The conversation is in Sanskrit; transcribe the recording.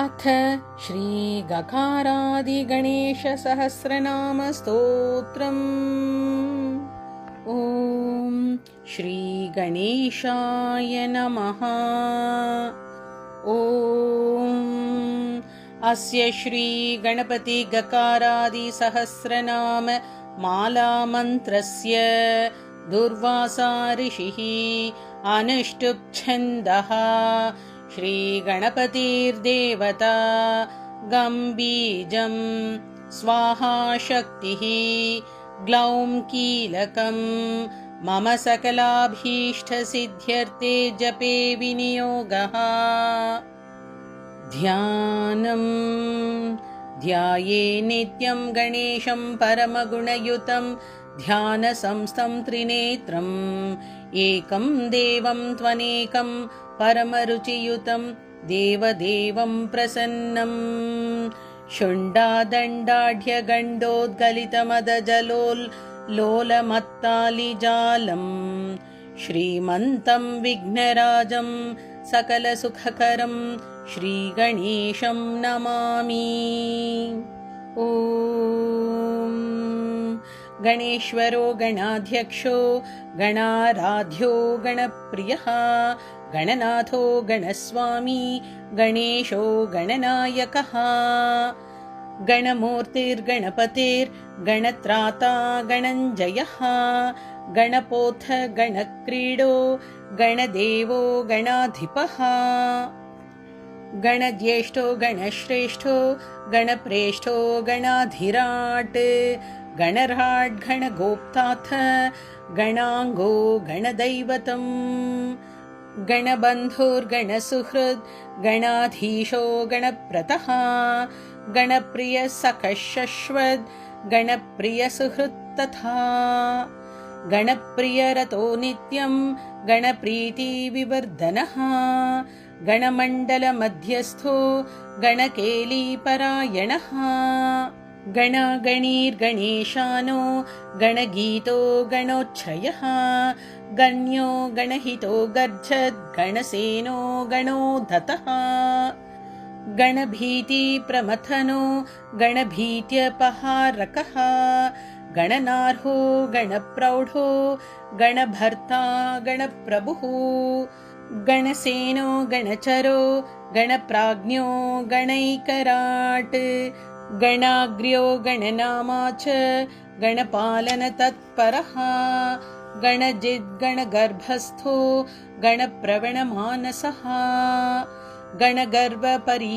अथ श्रीगकारादिगणेशसहस्रनामस्तोत्रम्। ॐ श्रीगणेशाय नमः। ॐ अस्य श्रीगणपतिगकारादिसहस्रनाम मालामन्त्रस्य दुर्वासा ऋषिः अनुष्टुप् श्रीगणपतिर्देवता गं बीजं स्वाहा शक्तिः ग्लौं कीलकं मम सकलाभीष्टसिद्ध्यर्थे जपे विनियोगः। ध्यानं ध्याये नित्यं गणेशं परमगुणयुतं ध्यानसंस्थं त्रिनेत्रम् एकं देवं त्वनेकं परमरुचियुतं देवदेवं प्रसन्नं शुण्डादण्डाढ्यगण्डोद्गलितमदजलोल्लोलमत्तालिजालं श्रीमन्तं विघ्नराजं सकलसुखकरं श्रीगणेशं नमामि। ॐ गणेश्वरो गणाध्यक्षो गणाराध्यो गणप्रियः गणनाथो गणस्वामी गणेशो गणनायकः। गणमूर्तिर्गणपतिर्गणत्राता गणञ्जयः गणपोऽथ गणक्रीडो गणदेवो गणाधिपः। गणज्येष्ठो गणश्रेष्ठो गणप्रेष्ठो गणाधिराट् गणराट् गणगोप्ताथ गणाङ्गो गणदैवतम्। गणबन्धुर्गणसुहृद् गणाधीशो गणप्रतः गणप्रियसखशश्वद् गणप्रियसुहृत् तथा। गणप्रियरतो नित्यं गणप्रीतिविवर्धनः गणमण्डलमध्यस्थो गणकेलीपरायणः। गणागणीर्गणेशानो गणगीतो गणोच्छ्रयः गण्यो गणहितो गर्जद् गणसेनो गणोद्धतः। गणभीतिप्रमथनो गणभीत्यपहारकः गणनार्हो गणप्रौढो गणभर्ता गणप्रभुः। गणसेनो गणचरो गणप्राज्ञो गणैकराट् गणाग्र्यो गणनामा च गणपालनतत्परः। गणजिद्गणगर्भस्थो गणप्रवणमानसः गणगर्वपरि